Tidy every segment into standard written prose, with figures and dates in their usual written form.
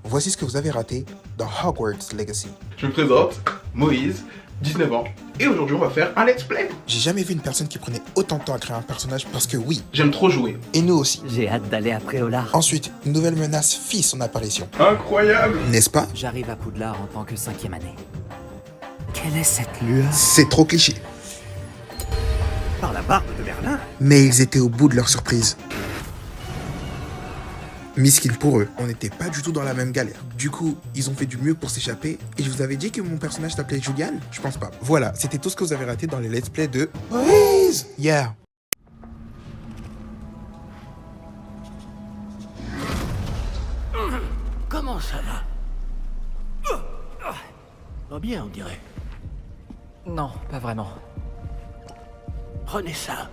Voici ce que vous avez raté dans Hogwarts Legacy. Je me présente, Moïse, 19 ans, et aujourd'hui on va faire un let's play. J'ai jamais vu une personne qui prenait autant de temps à créer un personnage parce que oui, J'aime trop jouer. et nous aussi. J'ai hâte d'aller à Préolard. Ensuite, une nouvelle menace fit son apparition. Incroyable. N'est-ce pas? J'arrive à Poudlard en tant que 5e année. Quelle est cette lueur? C'est trop cliché. Par la barbe de Berlin? Mais ils étaient au bout de leur surprise. Miskin pour eux, on n'était pas du tout dans la même galère. Du coup, ils ont fait du mieux pour s'échapper. Et je vous avais dit que mon personnage s'appelait Julian? Je pense pas. Voilà, c'était tout ce que vous avez raté dans les let's play de Moïse. Yeah. Comment ça va? Va bien, on dirait. Non, pas vraiment. Prenez ça.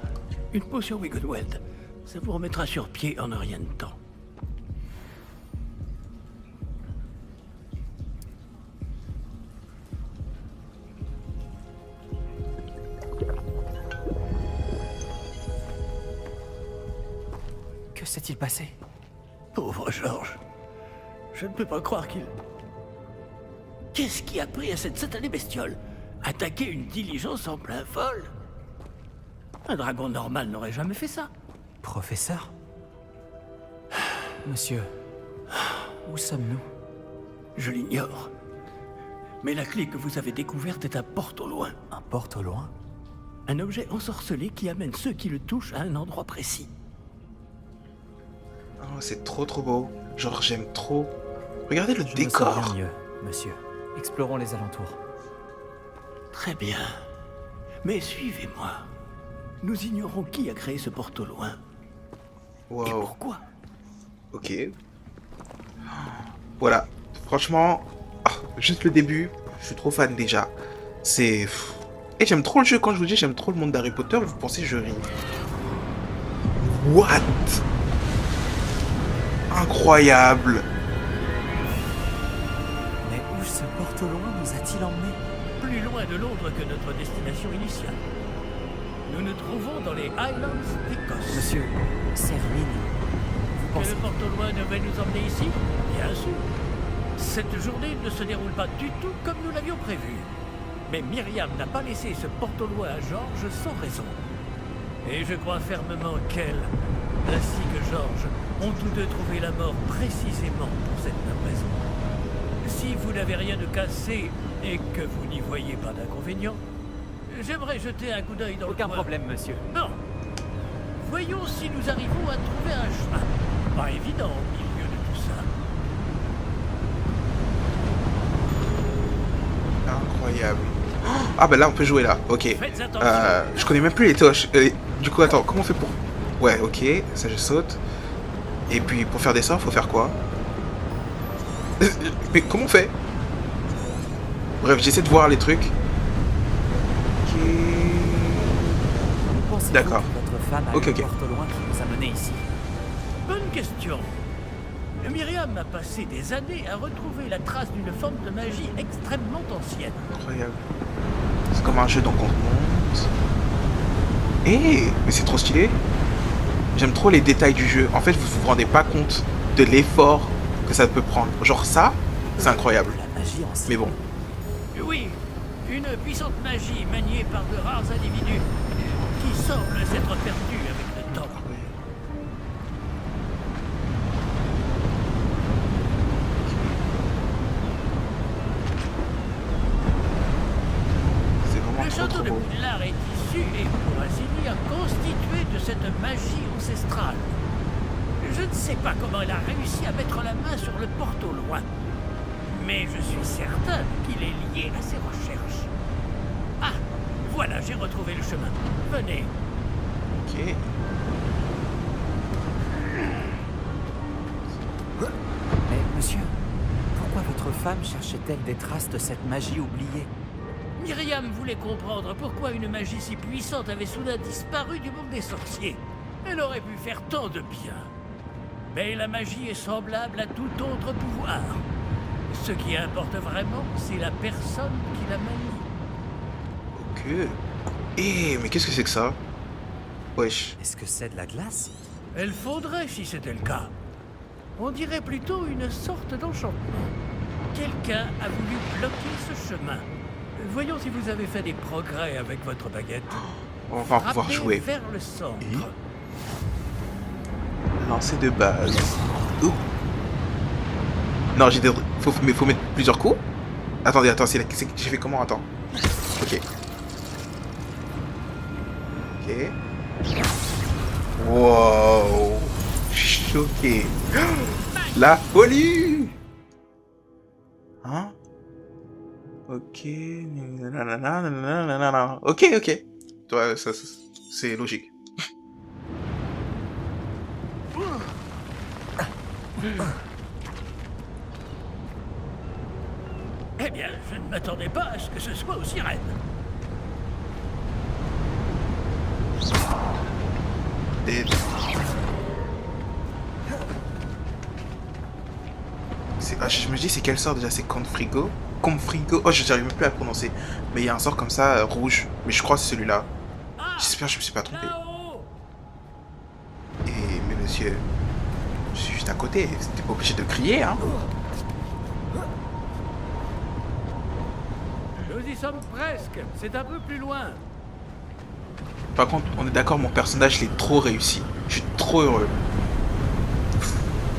Une potion Wiggleweld. Ça vous remettra sur pied en un rien de temps. Que s'est-il passé? Pauvre Georges. Je ne peux pas croire qu'il... Qu'est-ce qui a pris à cette satanée bestiole? Attaquer une diligence en plein vol? Un dragon normal n'aurait jamais fait ça. Professeur? Monsieur, où sommes-nous? Je l'ignore. Mais la clé que vous avez découverte est un porte au loin. Un porte au loin? Un objet ensorcelé qui amène ceux qui le touchent à un endroit précis. Oh, c'est trop beau. Genre j'aime trop. Regardez le Je me décor. sens bien mieux, monsieur. Explorons les alentours. Très bien. Mais suivez-moi. Nous ignorons qui a créé ce porte au loin. Et Wow. pourquoi? Ok. Voilà. Franchement, juste le début, je suis trop fan déjà. C'est... Et j'aime trop le jeu. Quand je vous dis j'aime trop le monde d'Harry Potter, vous pensez que je ris. What? Incroyable. Mais où ce porte au loin nous a-t-il emmenés? Plus loin de Londres que notre destination initiale. Nous nous trouvons dans les Highlands d'Écosse. Monsieur, Sermine, vous Que pensez... le porte au loin devait nous emmener ici? Bien sûr. Cette journée ne se déroule pas du tout comme nous l'avions prévu. Mais Myriam n'a pas laissé ce porte au loin à Georges sans raison. Et je crois fermement qu'elle, ainsi que Georges, ont tous deux trouvé la mort précisément pour cette même raison. Si vous n'avez rien de cassé et que vous n'y voyez pas d'inconvénient, j'aimerais jeter un coup d'œil dans Aucun le coin. problème, monsieur. Bon. Voyons si nous arrivons à trouver un chemin. Pas évident au milieu de tout ça. Incroyable. Ah bah là on peut jouer là, ok. Faites attention. Je connais même plus les touches. Du coup attends, comment on fait pour... Ouais, ok, ça je saute. Et puis pour faire des sorts, faut faire quoi? Mais comment on fait? Bref, j'essaie de voir les trucs. Ok. Pensez-vous D'accord. que votre femme a Ok, eu ok. un porte au loin qui nous a menés ici? Bonne question. Myriam a passé des années à retrouver la trace d'une forme de magie extrêmement ancienne. Incroyable. C'est comme un jeu donc on monte. Mais c'est trop stylé. J'aime trop les détails du jeu. En fait, vous vous rendez pas compte de l'effort que ça peut prendre. Genre ça, c'est incroyable. La magie ancienne. Mais bon. Oui, une puissante magie maniée par de rares individus qui semblent s'être perdus avec le temps. C'est vraiment Le trop château de beau. Poudlard est issu et, pour ainsi dire, constitué de cette magie ancestrale. Je ne sais pas comment elle a réussi à mettre la main sur le porte au loin, mais je suis certain qu'il est lié à ses recherches. Ah, voilà, j'ai retrouvé le chemin. Venez. Ok. Mais monsieur, pourquoi votre femme cherchait-elle des traces de cette magie oubliée? Myriam voulait comprendre pourquoi une magie si puissante avait soudain disparu du monde des sorciers. Elle aurait pu faire tant de bien. Mais la magie est semblable à tout autre pouvoir. Ce qui importe vraiment, c'est la personne qui la manie. Ok. Mais qu'est-ce que c'est que ça? Wesh. Est-ce que c'est de la glace? Elle faudrait si c'était le cas. On dirait plutôt une sorte d'enchantement. Quelqu'un a voulu bloquer ce chemin. Voyons si vous avez fait des progrès avec votre baguette. On va pouvoir Frappez jouer. vers le centre. Lancer de base. Ouh. Non, j'ai des... faut mettre plusieurs coups. Attendez, j'ai fait comment? Attends. Ok. Ok. Wow. Je suis choqué. La folie. Hein? Ok. Nanana. Ok, ok. Toi, ça c'est logique. Eh bien, je ne m'attendais pas à ce que ce soit aussi raide. Dead. Je me dis c'est quel sort déjà? C'est Confrigo? Confrigo? Oh, je n'arrive même plus à le prononcer. Mais il y a un sort comme ça, rouge. Mais je crois que c'est celui-là. J'espère que je me suis pas trompé. Mais monsieur, je suis juste à côté. T'es pas obligé de crier, hein? Nous y sommes presque. C'est un peu plus loin. Par contre, on est d'accord, mon personnage, il est trop réussi. Je suis trop heureux.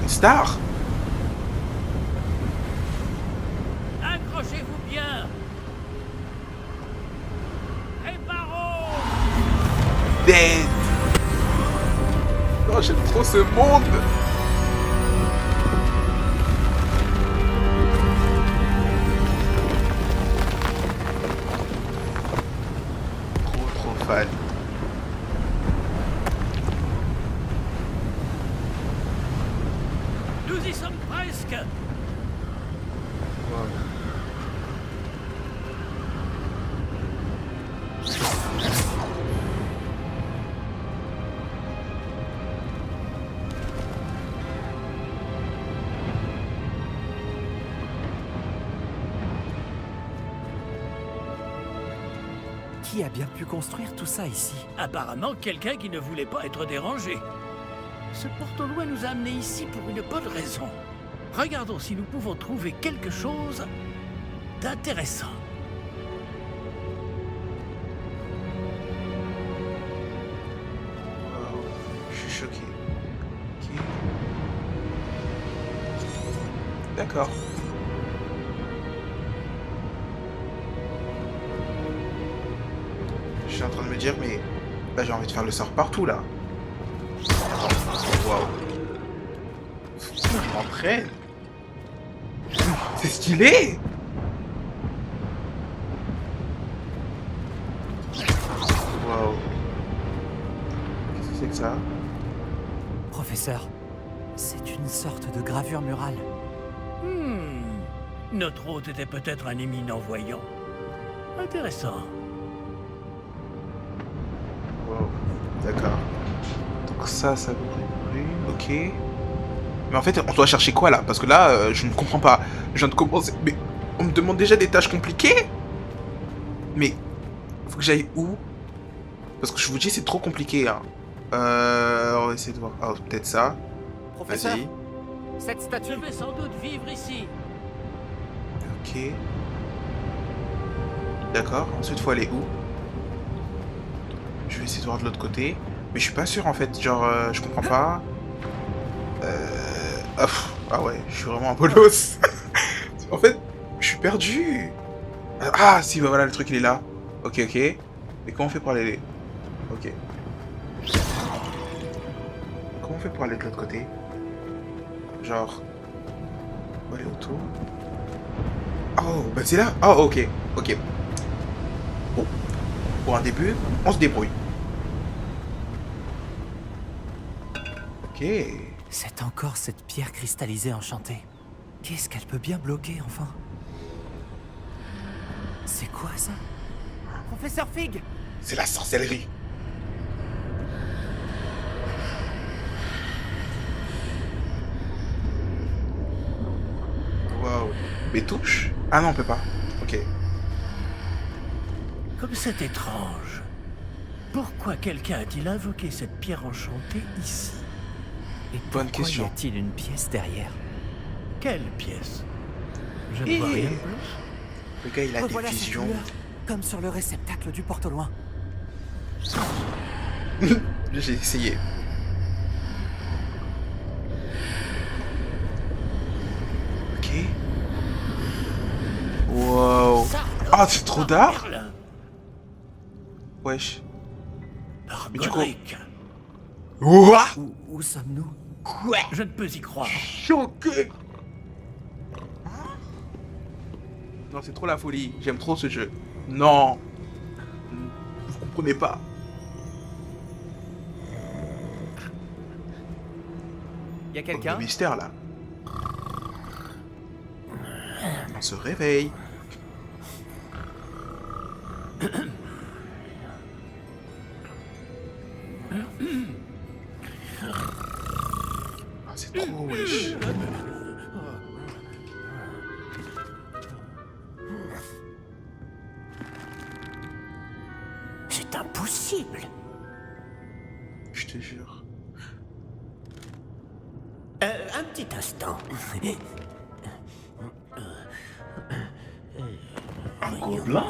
Une star? Accrochez-vous bien. Réparons. Dead. Oh, j'aime trop ce monde. Trop fan. Nous y sommes presque. Qui a bien pu construire tout ça ici? Apparemment, quelqu'un qui ne voulait pas être dérangé. Ce porte-loin nous a amenés ici pour une bonne raison. Regardons si nous pouvons trouver quelque chose d'intéressant. Wow. Je suis choqué. Ok. D'accord. Je suis en train de me dire, mais là j'ai envie de faire le sort partout là. Waouh. Je m'entraîne. C'est stylé. Waouh. Qu'est-ce que c'est que ça? Professeur, c'est une sorte de gravure murale. Notre hôte était peut-être un éminent voyant. Intéressant. Wow. D'accord. Donc ça veut brûler. Ok. Mais en fait, on doit chercher quoi là? Parce que là, je ne comprends pas. Je viens de commencer. Mais on me demande déjà des tâches compliquées? Mais faut que j'aille où? Parce que je vous dis, c'est trop compliqué. Hein. On va essayer de voir. Ah, peut-être ça. Professeur, Vas-y. cette Je statue... vais sans doute vivre ici. Ok. D'accord. Ensuite, faut aller où? Je vais essayer de voir de l'autre côté. Mais je suis pas sûr en fait. Genre, je comprends pas. Ah ouais, je suis vraiment un bolos. En fait, je suis perdu. Ah si, bah voilà, le truc il est là. Ok, ok. Mais comment on fait pour aller... Ok. Comment on fait pour aller de l'autre côté? Genre... On va aller autour. Oh, bah c'est là. Oh, ok. Ok. Bon. Pour un début, on se débrouille. Ok. C'est encore cette pierre cristallisée enchantée. Qu'est-ce qu'elle peut bien bloquer, enfin? C'est quoi, ça? Professeur Fig! C'est la sorcellerie. Waouh. Mais touche? Ah non, on peut pas. Ok. Comme c'est étrange. Pourquoi quelqu'un a-t-il invoqué cette pierre enchantée ici? Et Bonne pourquoi question. y a-t-il une pièce derrière? Quelle pièce? Je ne vois rien de plus. Le gars, il a Revoilà des cette visions. lueur, comme sur le réceptacle du porte au loin. J'ai essayé. Ok. Wow. Ah, c'est trop d'art. Merlin. Wesh. Par Mais du coup- Godric. Ouah. Où sommes-nous? Je ne peux y croire. Choqué. Non, c'est trop la folie. J'aime trop ce jeu. Non. Vous comprenez pas. Y a Le quelqu'un? mystère là. On se réveille. Ah, c'est trop wesh. C'est impossible. Je te jure. Un petit instant. Un gobelin.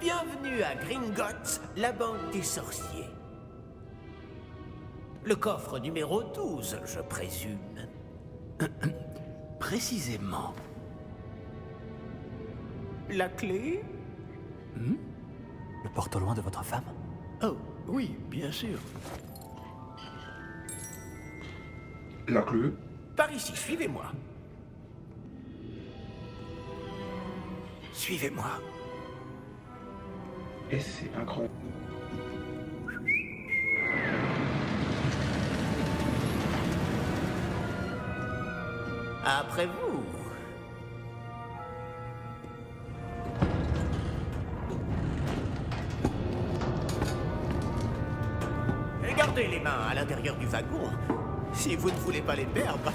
Bienvenue à Gringotts, la banque des sorciers. Le coffre numéro 12, je présume. Précisément. La clé? Le porte au loin de votre femme? Oh, oui, bien sûr. La clé. Par ici, suivez-moi. Suivez-moi. Et c'est incroyable. Après vous. Et gardez les mains à l'intérieur du wagon, si vous ne voulez pas les perdre.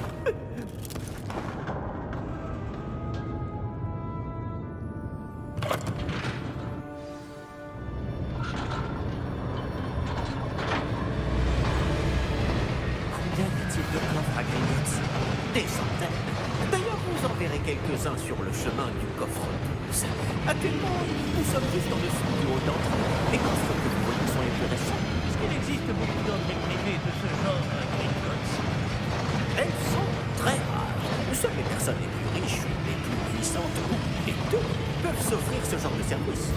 Combien y a-t-il de coffres à Gringotts? Des centaines. D'ailleurs, vous en verrez quelques-uns sur le chemin du coffre 12. Actuellement, nous sommes juste en dessous du haut d'entre eux. Les coffres que vous voyez sont les plus récents. Est-ce qu'il existe beaucoup d'entrées privées de ce genre à Gringotts? Elles sont très rares. Seules les personnes les plus riches, les plus puissantes ou les deux peuvent s'offrir ce genre de service.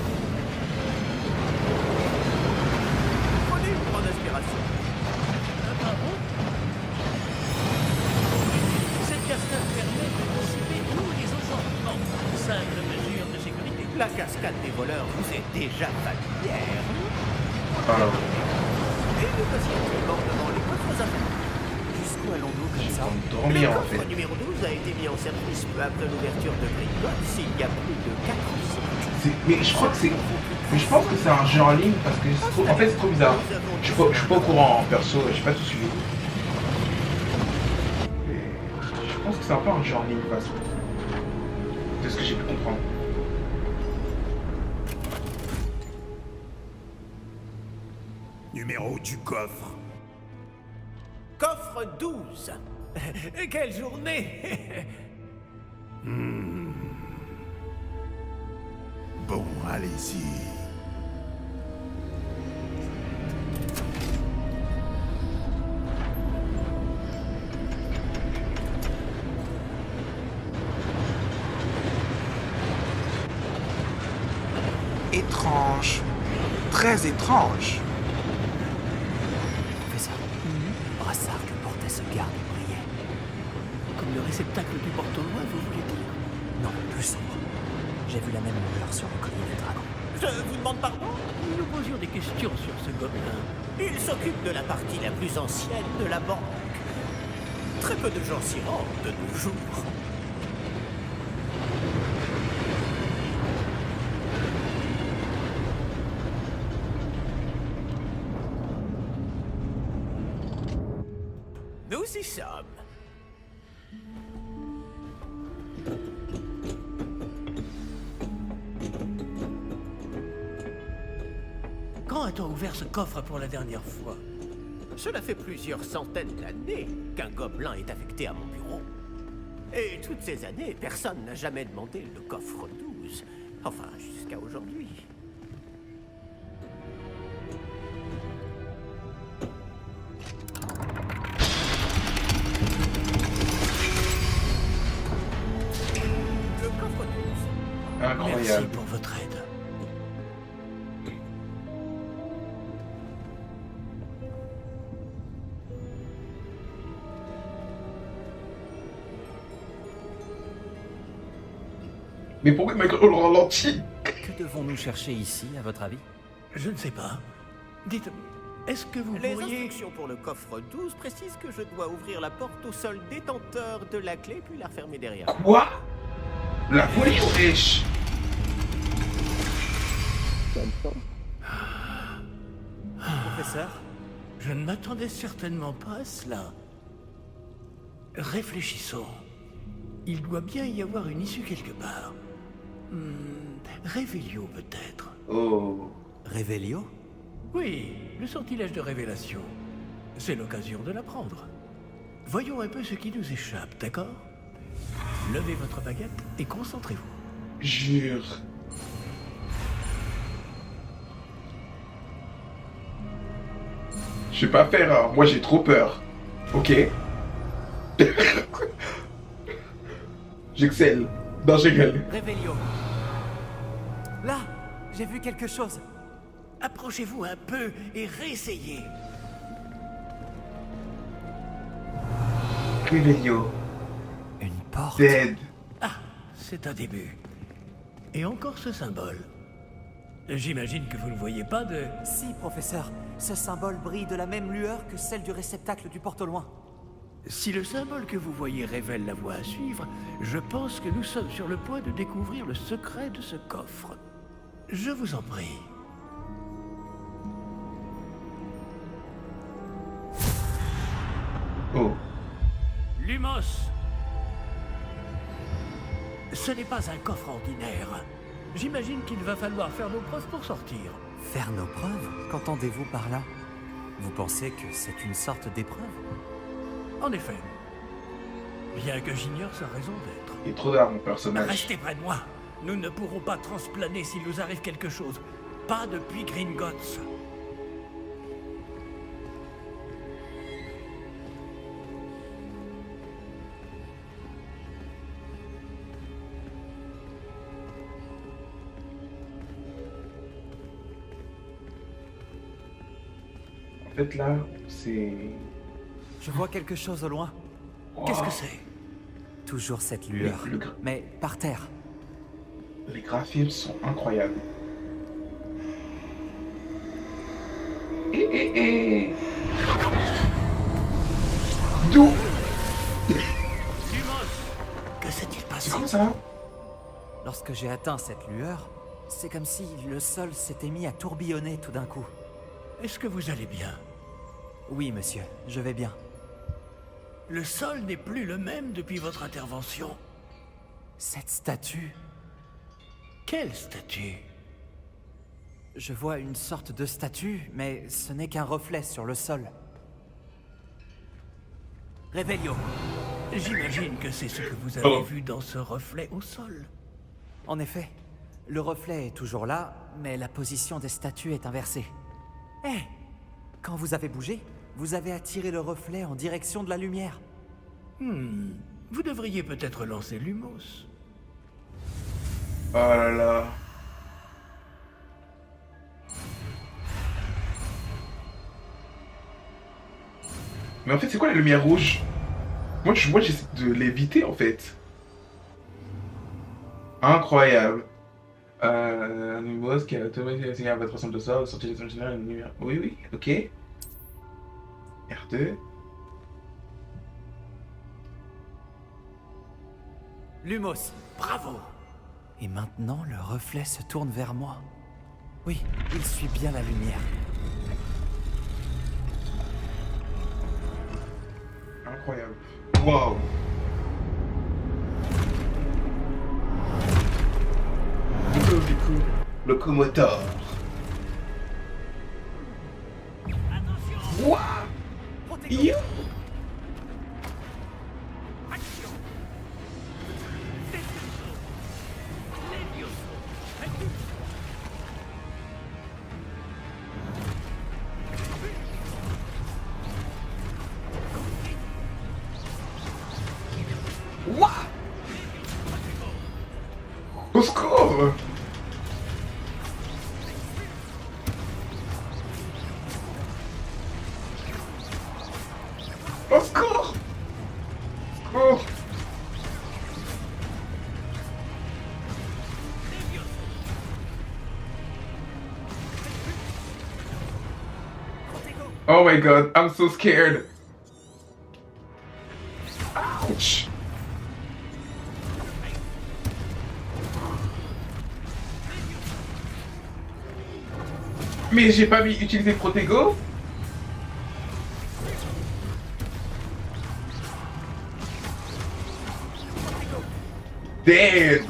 Prenez une grande inspiration. Pardon? Cette cascade permet de dissiper tous les enchantements. Simple mesure de sécurité. La cascade des voleurs vous est déjà familière. Alors, Et nous voici actuellement devant les coffres à faire. Jusqu'où allons-nous comme ça? dormir Le en coffre fait. numéro 12 a été mis en service peu après l'ouverture de Gringotts il y a plus de 4 ans. Mais je crois que c'est. Mais je pense que c'est un jeu en ligne parce que c'est trop... en fait c'est trop bizarre. Je suis pas au courant en perso, j'ai pas tout suivi. Mais je pense que c'est un peu un jeu en ligne de toute façon. C'est ce que j'ai pu comprendre. Numéro du coffre. Coffre 12. Quelle journée. Bon, allez-y. Étrange. Très étrange. Professeur, le brassard que portait ce garde brillait. Comme le réceptacle du porte au loin, vous voulez dire? Non, plus sombre. J'ai vu la même lueur sur le collier du dragon. Je vous demande pardon. Nous nous posions des questions sur ce gobelin. Il s'occupe de la partie la plus ancienne de la banque. Très peu de gens s'y rendent de nos jours. Nous y sommes. a-t-on ouvert ce coffre pour la dernière fois? Cela fait plusieurs centaines d'années qu'un gobelin est affecté à mon bureau. Et toutes ces années, personne n'a jamais demandé le coffre 12. Enfin, jusqu'à aujourd'hui. Le coffre 12. Merci Incroyable. pour votre aide. Mais pourquoi il m'a le ralenti? Que devons-nous chercher ici, à votre avis? Je ne sais pas. Dites, est-ce que vous Les pourriez... instructions pour le coffre 12 précisent que je dois ouvrir la porte au seul détenteur de la clé puis la refermer derrière. Quoi? La folie, wesh. Professeur? Je ne m'attendais certainement pas à cela. Réfléchissons. Il doit bien y avoir une issue quelque part. Révélio peut-être. Oh. Révélio? Oui, le sortilège de révélation. C'est l'occasion de l'apprendre. Voyons un peu ce qui nous échappe, d'accord? Levez votre baguette et concentrez-vous. Jure. Je vais pas faire, hein. Moi j'ai trop peur. Ok. J'excelle. Non, je rigole. Révélio. Là, j'ai vu quelque chose. Approchez-vous un peu et réessayez. Réveillon. Une porte. Dead. Ah, c'est un début. Et encore ce symbole. J'imagine que vous ne voyez pas de... Si, professeur. Ce symbole brille de la même lueur que celle du réceptacle du porte au loin. Si le symbole que vous voyez révèle la voie à suivre, je pense que nous sommes sur le point de découvrir le secret de ce coffre. Je vous en prie. Oh. Lumos! Ce n'est pas un coffre ordinaire. J'imagine qu'il va falloir faire nos preuves pour sortir. Faire nos preuves? Qu'entendez-vous par là? Vous pensez que c'est une sorte d'épreuve? En effet. Bien que j'ignore sa raison d'être. Il est trop d'art, mon personnage. Restez près de moi. Nous ne pourrons pas transplaner s'il nous arrive quelque chose. Pas depuis Gringotts. En fait, là, c'est... Je vois quelque chose au loin. Qu'est-ce que c'est? Toujours cette lueur. Mais par terre. Les graphismes sont incroyables. D'où? Lumos! Que s'est-il passé? C'est comme ça? Lorsque j'ai atteint cette lueur, c'est comme si le sol s'était mis à tourbillonner tout d'un coup. Est-ce que vous allez bien? Oui, monsieur, je vais bien. Le sol n'est plus le même depuis votre intervention. Cette statue, Quelle statue? je vois une sorte de statue, mais ce n'est qu'un reflet sur le sol. Révélio. J'imagine que c'est ce que vous avez vu dans ce reflet au sol. En effet, le reflet est toujours là, mais la position des statues est inversée. Hé! Quand vous avez bougé, vous avez attiré le reflet en direction de la lumière. Vous devriez peut-être lancer Lumos. Oh là là. Mais en fait, c'est quoi la lumière rouge? Moi, j'essaie de l'éviter, en fait. Incroyable. Un boss qui a automatiquement à votre ensemble de sorts, sortie de son général, une lumière. Oui, oui, ok. R2. Lumos. Bravo! Et maintenant, le reflet se tourne vers moi. Oui, il suit bien la lumière. Incroyable. Wow. Du coup, locomoteur. What? You? Action. Levioso. What? Au secours! Au secours! Secours! Oh my god, I'm so scared. Ouch! Mais j'ai pas mis utiliser Protego? Dead!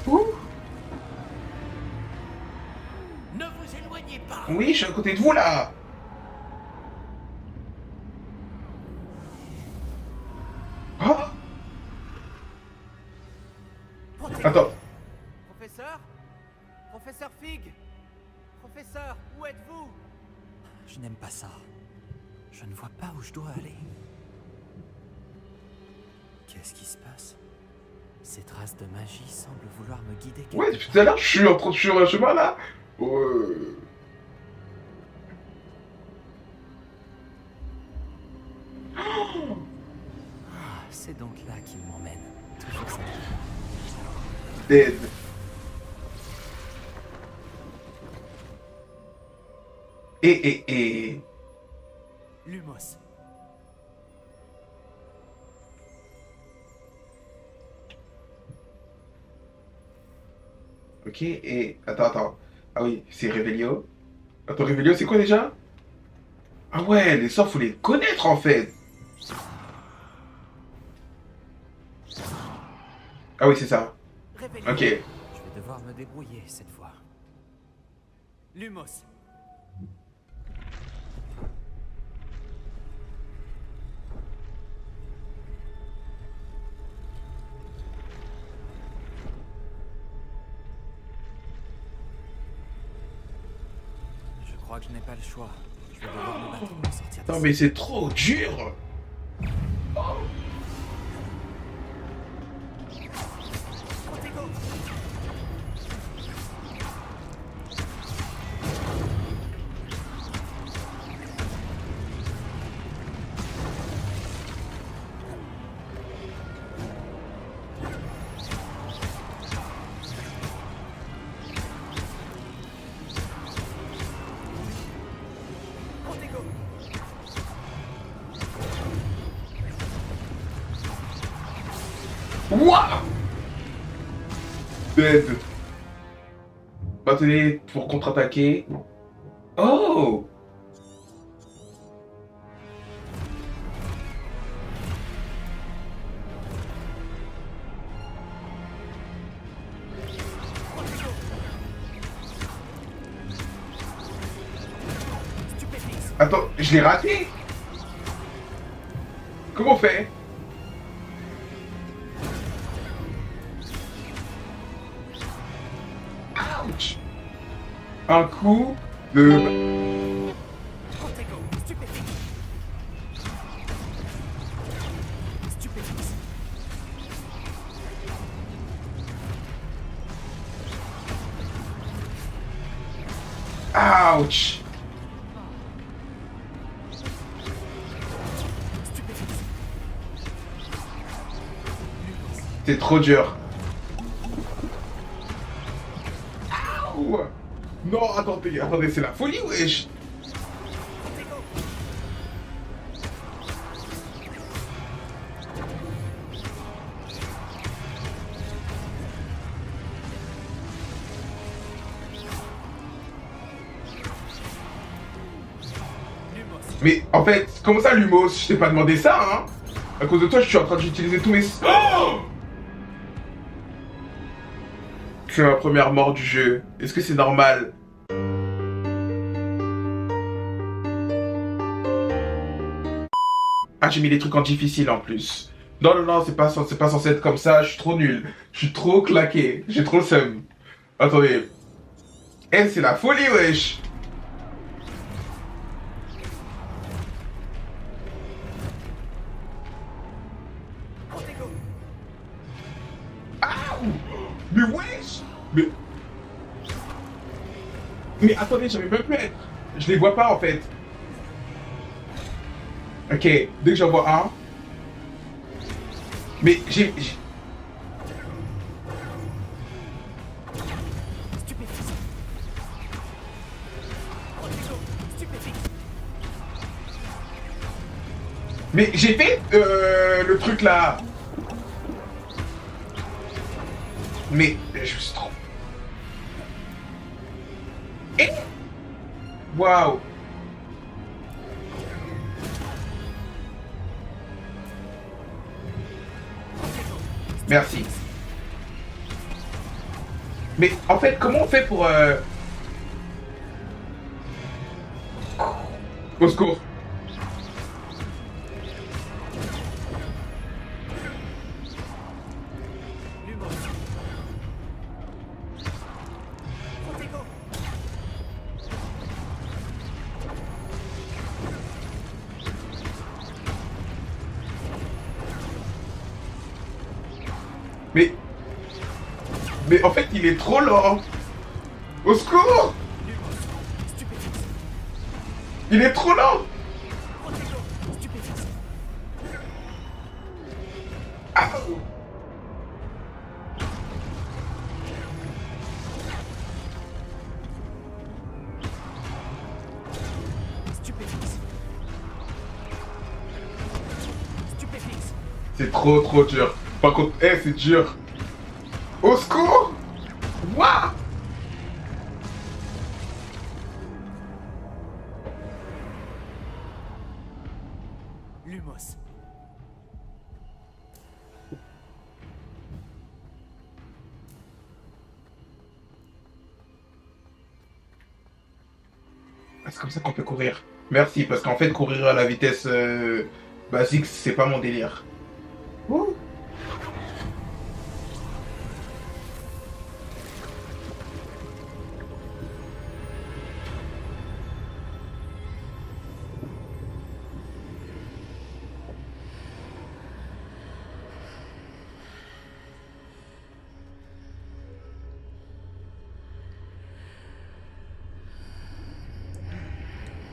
Ouh. Ne vous éloignez pas. Oui, je suis à côté de vous là! Oh! Attends. Professeur? Professeur Fig? Professeur, où êtes-vous? Je n'aime pas ça. Je ne vois pas où je dois aller. Qu'est-ce qui se passe? Ces traces de magie semblent vouloir me guider quelque Ouais, depuis tout à l'heure, je suis en train de suivre un chemin là. Ah, c'est donc là qu'il m'emmène. Toujours ça. Dead. Et. Lumos. Ok, et. Attends. Ah oui, c'est Revelio. Attends, Revelio, c'est quoi déjà? Ah ouais, les sorts, faut les connaître en fait. Ah oui, c'est ça. Réveillez. Ok. Je vais devoir me débrouiller cette fois. Lumos. Je crois que je n'ai pas le choix. Je vais devoir me battre pour sortir Non d'ici. mais c'est trop dur. Wouah! Dead. Attendez, pour contre-attaquer. Oh! Attends, je l'ai raté? Comment on fait? Ouch! Un coup de... Ouch! C'est trop dur. Ouh. Non, attendez, c'est la folie, wesh. Mais en fait, comment ça, Lumos? Je t'ai pas demandé ça, hein? À cause de toi, je suis en train d'utiliser tous mes... Oh! C'est ma première mort du jeu. Est-ce que c'est normal? Ah, j'ai mis les trucs en difficile en plus. Non, non, non, c'est pas censé être comme ça. Je suis trop nul. Je suis trop claqué. J'ai trop le seum. Attendez. Eh, c'est la folie, wesh. Ah, mais wesh. Mais attendez, j'avais même pu être. Je les vois pas en fait. Ok, dès que j'en vois un. Mais j'ai. Mais j'ai fait le truc là. Mais je suis trop. Et waouh. Merci. Mais en fait, comment on fait pour Au secours. Mais en fait, il est trop lent. Au secours. Il est trop lent. Ah. C'est trop dur. Par contre, c'est dur. Au secours! Waouh! Lumos. C'est comme ça qu'on peut courir. Merci, parce qu'en fait, courir à la vitesse basique, c'est pas mon délire. Ouh.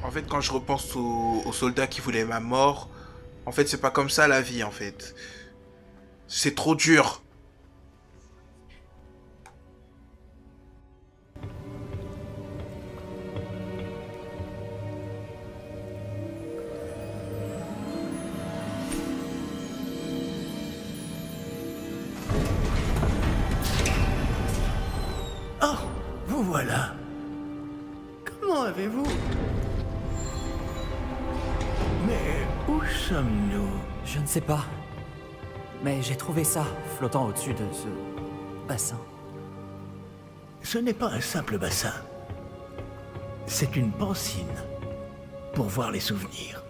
En fait, quand je repense aux soldats qui voulaient ma mort, en fait, c'est pas comme ça la vie, en fait. C'est trop dur. Oh, vous voilà. Comment avez-vous... Mais où sommes-nous? Je ne sais pas. Mais j'ai trouvé ça flottant au-dessus de ce bassin. Ce n'est pas un simple bassin. C'est une pancine pour voir les souvenirs.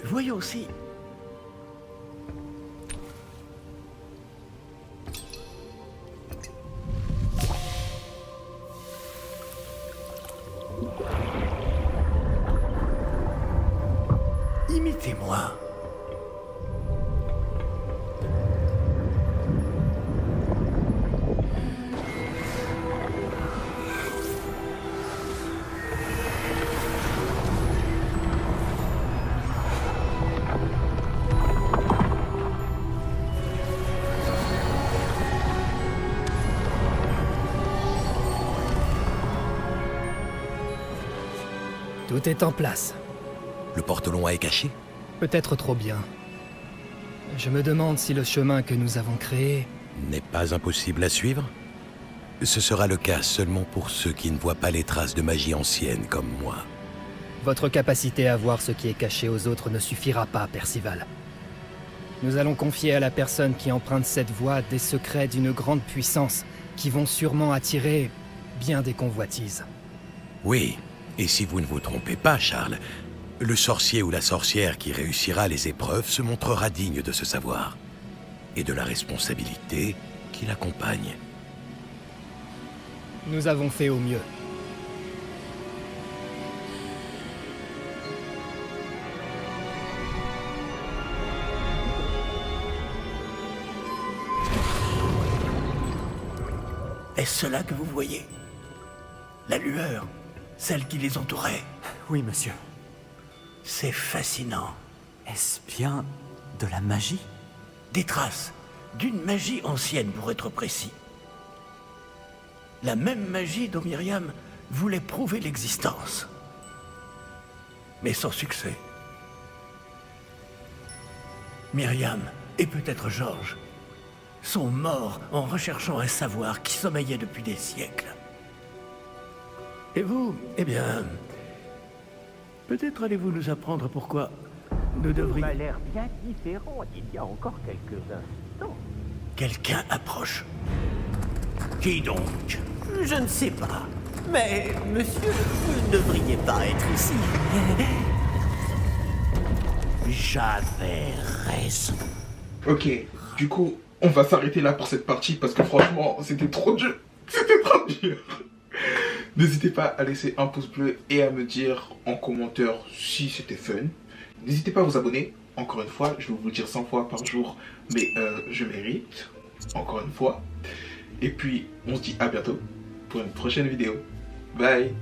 Voyons si... Imitez-moi. Tout est en place. Le porte-loin est caché? Peut-être trop bien. Je me demande si le chemin que nous avons créé... N'est pas impossible à suivre? Ce sera le cas seulement pour ceux qui ne voient pas les traces de magie ancienne comme moi. Votre capacité à voir ce qui est caché aux autres ne suffira pas, Percival. Nous allons confier à la personne qui emprunte cette voie des secrets d'une grande puissance qui vont sûrement attirer bien des convoitises. Oui, et si vous ne vous trompez pas, Charles, le sorcier ou la sorcière qui réussira les épreuves se montrera digne de ce savoir et de la responsabilité qui l'accompagne. Nous avons fait au mieux. Est-ce cela que vous voyez? La lueur, celle qui les entourait. Oui, monsieur. C'est fascinant. Est-ce bien de la magie? Des traces d'une magie ancienne, pour être précis. La même magie dont Myriam voulait prouver l'existence. Mais sans succès. Myriam, et peut-être Georges, sont morts en recherchant un savoir qui sommeillait depuis des siècles. Et vous, eh bien... peut-être allez-vous nous apprendre pourquoi nous devrions... Ça a l'air bien différent d'il y a encore quelques instants. Quelqu'un approche. Qui donc? Je ne sais pas. Mais, monsieur, vous ne devriez pas être ici. J'avais raison. Ok, du coup, on va s'arrêter là pour cette partie parce que franchement, c'était trop dur. C'était trop dur. N'hésitez pas à laisser un pouce bleu et à me dire en commentaire si c'était fun. N'hésitez pas à vous abonner. Encore une fois, je vais vous le dire 100 fois par jour, mais je mérite. Encore une fois. Et puis, on se dit à bientôt pour une prochaine vidéo. Bye.